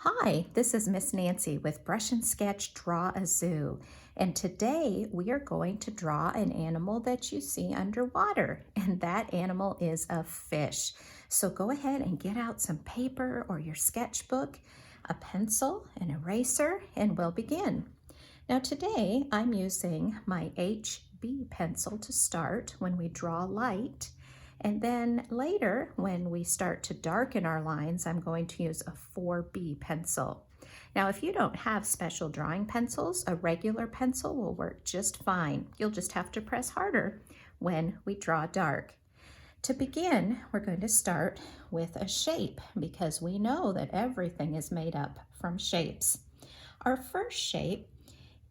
Hi, this is Miss Nancy with Brush and Sketch Draw a Zoo. And today we are going to draw an animal that you see underwater, and that animal is a fish. So go ahead and get out some paper or your sketchbook, a pencil, an eraser, and we'll begin. Now today I'm using my HB pencil to start when we draw light. And then later, when we start to darken our lines, I'm going to use a 4B pencil. Now, if you don't have special drawing pencils, a regular pencil will work just fine. You'll just have to press harder when we draw dark. To begin, we're going to start with a shape because we know that everything is made up from shapes. Our first shape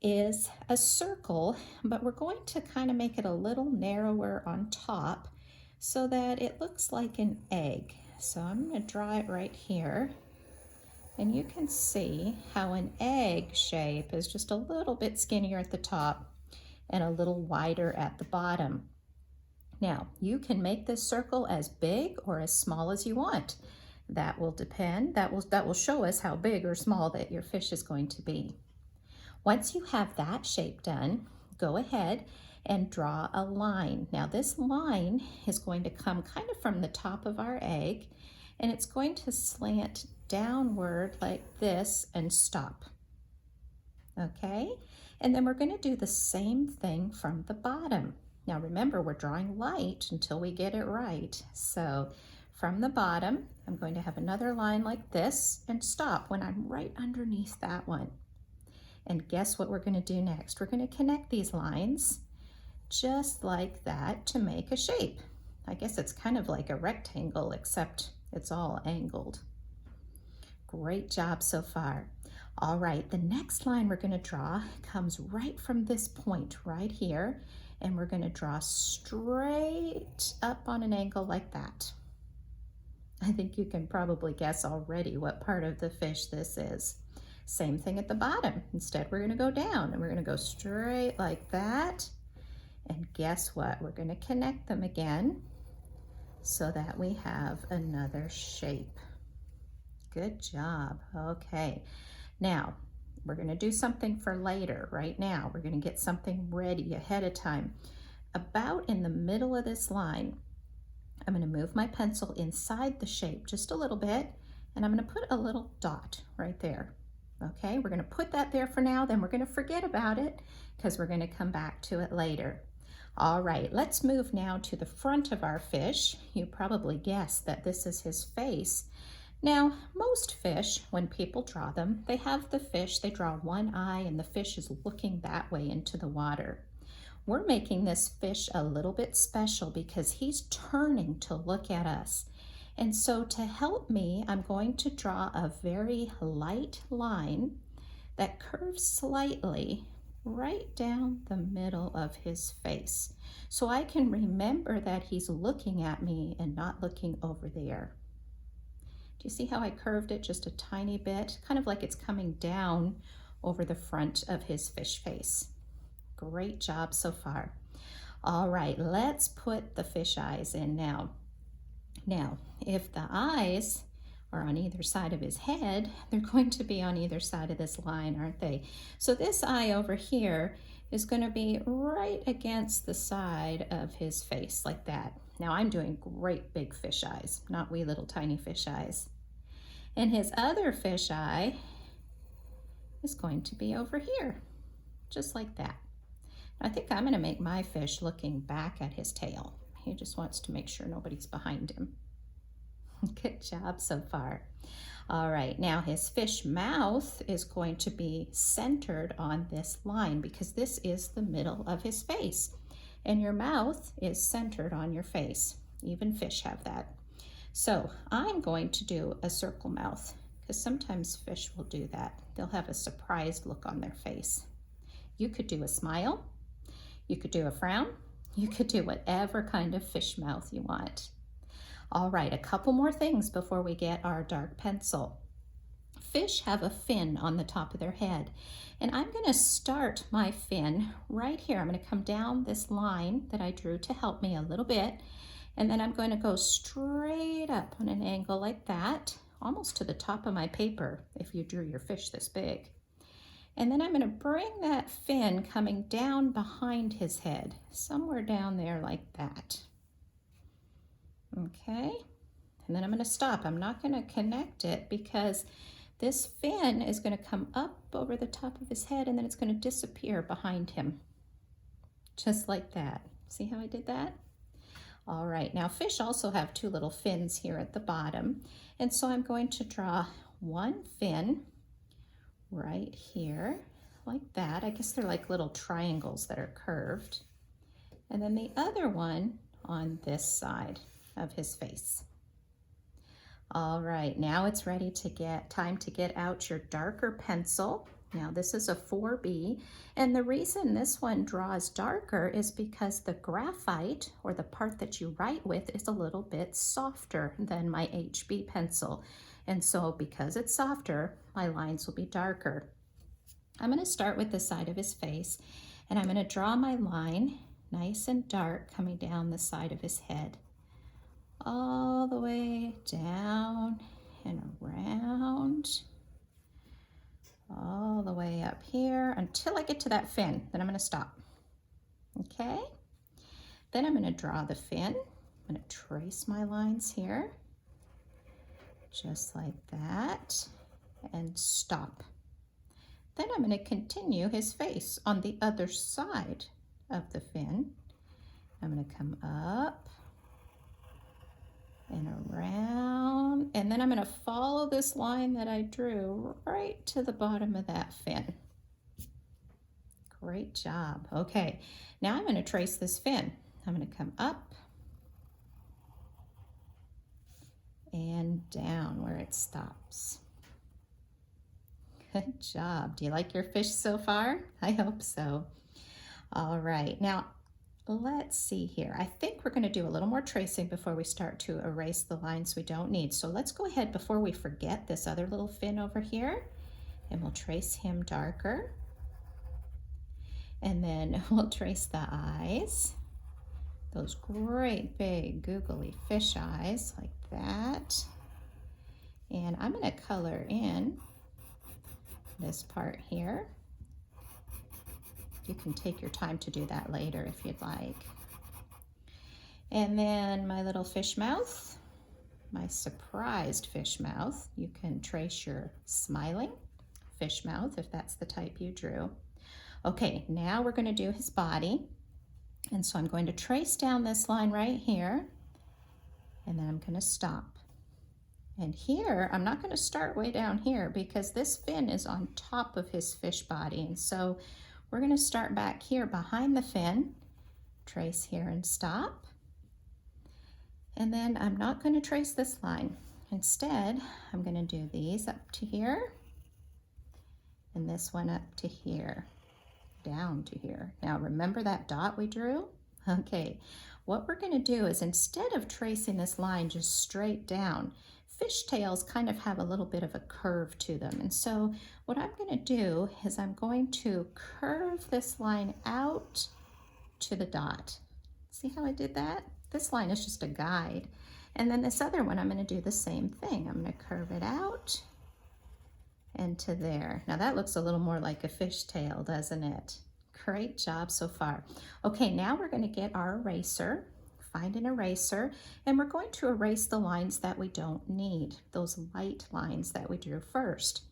is a circle, but we're going to kind of make it a little narrower on top so that it looks like an egg. So I'm going to draw it right here. And you can see how an egg shape is just a little bit skinnier at the top and a little wider at the bottom. Now, you can make this circle as big or as small as you want. That will depend. That will show us how big or small that your fish is going to be. Once you have that shape done, go ahead and draw a line. Now this line is going to come kind of from the top of our egg, and it's going to slant downward like this and stop. Okay, and then we're going to do the same thing from the bottom. Now remember, we're drawing light until we get it right. So from the bottom, I'm going to have another line like this and stop when I'm right underneath that one. And guess what we're going to do next? We're going to connect these lines just like that to make a shape. I guess it's kind of like a rectangle, except it's all angled. Great job so far. All right, the next line we're going to draw comes right from this point right here, and we're going to draw straight up on an angle like that. I think you can probably guess already what part of the fish this is. Same thing at the bottom. Instead, we're going to go down and we're going to go straight like that. And guess what? We're going to connect them again so that we have another shape. Good job. Okay. Now, we're going to do something for later. Right now, we're going to get something ready ahead of time. About in the middle of this line, I'm going to move my pencil inside the shape just a little bit, and I'm going to put a little dot right there. Okay, we're going to put that there for now, then we're going to forget about it because we're going to come back to it later. All right, let's move now to the front of our fish. You probably guessed that this is his face. Now, most fish, when people draw them, they have the fish, they draw one eye and the fish is looking that way into the water. We're making this fish a little bit special because he's turning to look at us. And so to help me, I'm going to draw a very light line that curves slightly right down the middle of his face. So I can remember that he's looking at me and not looking over there. Do you see how I curved it just a tiny bit? Kind of like it's coming down over the front of his fish face. Great job so far. All right, let's put the fish eyes in now. Now, if the eyes are on either side of his head, they're going to be on either side of this line, aren't they? So this eye over here is going to be right against the side of his face like that. Now I'm doing great big fish eyes, not wee little tiny fish eyes. And his other fish eye is going to be over here, just like that. I think I'm going to make my fish looking back at his tail. He just wants to make sure nobody's behind him. Good job so far. All right, now his fish mouth is going to be centered on this line because this is the middle of his face. And your mouth is centered on your face. Even fish have that. So I'm going to do a circle mouth because sometimes fish will do that. They'll have a surprised look on their face. You could do a smile. You could do a frown. You could do whatever kind of fish mouth you want. All right, a couple more things before we get our dark pencil. Fish have a fin on the top of their head, and I'm going to start my fin right here. I'm going to come down this line that I drew to help me a little bit, and then I'm going to go straight up on an angle like that almost to the top of my paper if you drew your fish this big. And then I'm going to bring that fin coming down behind his head, somewhere down there like that. Okay, and then I'm going to stop. I'm not going to connect it because this fin is going to come up over the top of his head and then it's going to disappear behind him. Just like that. See how I did that? All right, now fish also have two little fins here at the bottom. And so I'm going to draw one fin right here, like that. I guess they're like little triangles that are curved. And then the other one on this side of his face. All right, now it's ready to time to get out your darker pencil. Now this is a 4B, and the reason this one draws darker is because the graphite, or the part that you write with, is a little bit softer than my HB pencil. And so because it's softer, my lines will be darker. I'm going to start with the side of his face, and I'm going to draw my line nice and dark coming down the side of his head, all the way down and around, all the way up here until I get to that fin. Then I'm going to stop. Okay, then I'm going to draw the fin. I'm going to trace my lines here just like that and stop. Then I'm going to continue his face on the other side of the fin. I'm going to come up and around, and then I'm going to follow this line that I drew right to the bottom of that fin. Great job. Okay, now I'm going to trace this fin. I'm going to come up and down where it stops. Good job. Do you like your fish so far? I hope so. All right, now let's see here. I think we're going to do a little more tracing before we start to erase the lines we don't need. So let's go ahead before we forget this other little fin over here, and we'll trace him darker. And then we'll trace the eyes, those great big googly fish eyes like that. And I'm going to color in this part here. You can take your time to do that later if you'd like. And then my little fish mouth, my surprised fish mouth. You can trace your smiling fish mouth if that's the type you drew. Okay, now we're going to do his body. And so I'm going to trace down this line right here, and then I'm going to stop. And here, I'm not going to start way down here because this fin is on top of his fish body. And so we're going to start back here behind the fin, trace here and stop. And then I'm not going to trace this line. Instead, I'm going to do these up to here and this one up to here, down to here. Now remember that dot we drew? Okay, what we're going to do is instead of tracing this line just straight down, fish tails kind of have a little bit of a curve to them. And so what I'm going to do is I'm going to curve this line out to the dot. See how I did that? This line is just a guide. And then this other one, I'm going to do the same thing. I'm going to curve it out and to there. Now that looks a little more like a fish tail, doesn't it? Great job so far. Okay, now we're going to get our eraser. Find an eraser, and we're going to erase the lines that we don't need, those light lines that we drew first.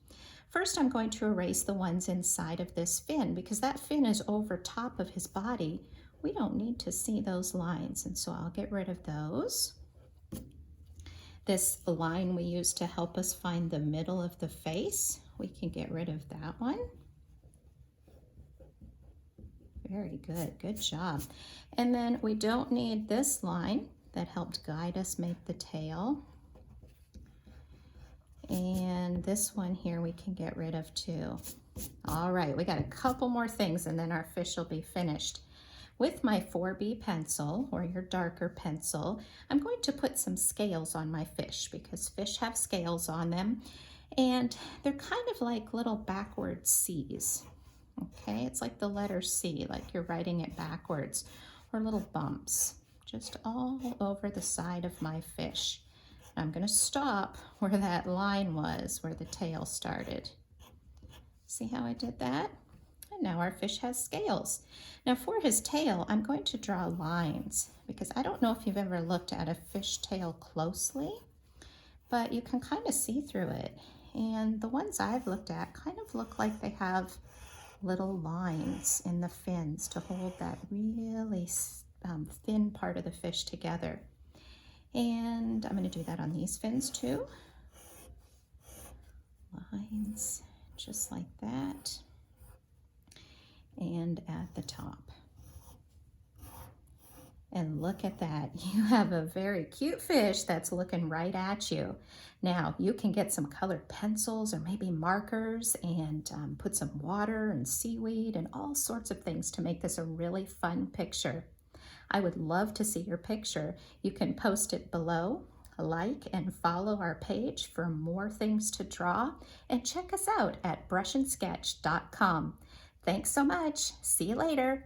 First, I'm going to erase the ones inside of this fin because that fin is over top of his body. We don't need to see those lines, and so I'll get rid of those. This line we use to help us find the middle of the face, we can get rid of that one. Very good, good job. And then we don't need this line that helped guide us make the tail. And this one here we can get rid of too. All right, we got a couple more things and then our fish will be finished. With my 4B pencil, or your darker pencil, I'm going to put some scales on my fish because fish have scales on them, and they're kind of like little backward C's. Okay, it's like the letter C, like you're writing it backwards, or little bumps, just all over the side of my fish. I'm going to stop where that line was, where the tail started. See how I did that? And now our fish has scales. Now for his tail, I'm going to draw lines because I don't know if you've ever looked at a fish tail closely, but you can kind of see through it. And the ones I've looked at kind of look like they have little lines in the fins to hold that really thin part of the fish together. And I'm going to do that on these fins too. Lines just like that. And at the top. And look at that. You have a very cute fish that's looking right at you. Now, you can get some colored pencils or maybe markers and put some water and seaweed and all sorts of things to make this a really fun picture. I would love to see your picture. You can post it below, like and follow our page for more things to draw, and check us out at brushandsketch.com. Thanks so much. See you later.